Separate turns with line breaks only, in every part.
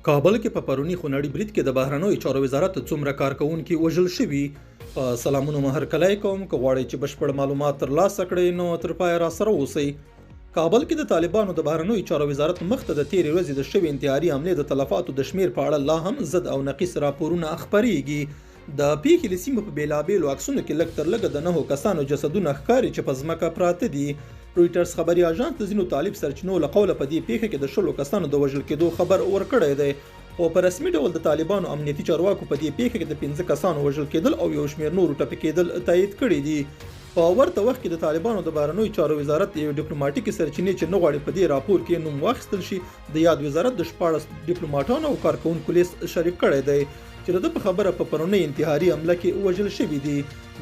کابل کې په پرونی خونړي برید کې د بهرنیو چارو وزارت څومره کارکونکي وژل شوي. په سلامونو هرکلی کوم که غواړئ چې بشپړ معلومات ترلاسه کړئ نو تر پایه راسره اوسئ. کابل کې د طالبانو د بهرنیو چارو وزارت مخته د تیرې ورځې د شوې انتحاري حملې د تلفاتو د شمیر په اړه لا هم ضد او نقیص راپورونه خپریږي. د پیښې له سیمو په بیلابیلو عکسونو کې لږ تر لږه د 9 کسانو جسدونه ښکاري چې په ځمکه پراته دي. رویټرز خبري اژانس د ځینو طالب سرچینو له قوله په دې پیښه کې د 10 کسانو د وژل کېدو خبر ورکړی دی، خو په رسمي ډول د طالبانو امنیتي چارواکو په دې پیښه کې د 15 کسانو وژل کېدل او یو شمېر نورو ټپي کېدل تایید کړي دي. په ورته وخت کې د طالبانو د بهرنیو چارو وزارت یو ډیپلوماټیکي سرچینې چې نه غواړي په دې راپور کې نوم واخیستل شي د یاد وزارت د 14 ډیپلوماټانو او کارکونکو لیست شریک کړی دی چې د په خبره په پرونی انتحاري حمله کې وژل شوي دي.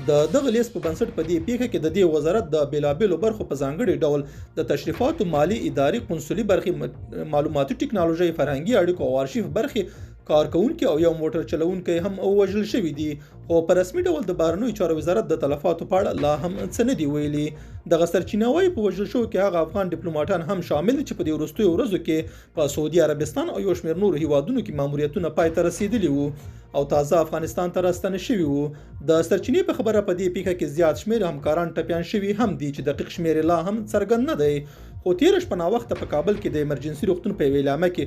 د دغه لیست په بنسټ په دې پیښه کې د دې وزارت د بیلابیلو برخو په ځانګړي ډول د تشریفاتو، مالی، اداري، قنصلي برخې، معلوماتي ټکنالوژي، فرهنګي اړیکو او آرشیف برخې کارکونکي او یو موټر چلوونکی هم وژل شوي دي، خو په رسمي ډول د بهرنیو چارو وزارت د تلفاتو په اړه لا هم څه نه دي ویلي. دغه سرچینه وايي په وژل شوو کې هغه افغان ډیپلوماټان هم شامل دي چې په دې وروستیو ورځو کې په سعودي عربستان او یو شمېر نورو هیوادونو کې ماموریتونه پای ته رسیدلي وو او تازه افغانستان ته راستنه شوي وو. د سرچینې په خبره په دې پیښه کې زیات شمېر همکاران ټپیان شوي هم دي چې دقیق شمېر لا هم څرګند نه دی، خو تیره شپه ناوخته په کابل کې د ایمرجنسي روغتون په یوې اعلامیه کې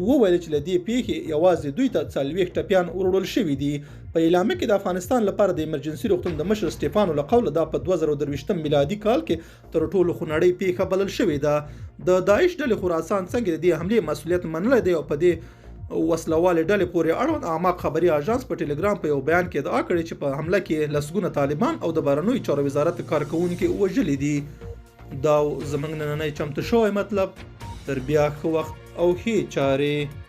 وویل چې له دې پیښې یوازې دوی ته 40 ټپیان وروړل شوي دي. په اعلامیه کې د افغانستان لپاره د ایمرجنسي روغتون د مشر سټیفانو له قوله دا په 2023 میلادي کال کې تر ټولو خونړۍ پیښه بلل شوې ده. د داعش ډلې خراسان څنګه د دې حملې مسؤلیت منلی دی او په دې وسلوالې ډلې پورې اړوند اعماق خبري اژانس په ټلګرام په یو بیان کې ادعا کړې چې په حمله کې لسګونه طالبان او د بهرنیو چارو وزارت کارکونکي وژلي دي. دا زموږ نننی چمتو شوی مطلب. تر بیا ښه وخت او ښې چارې.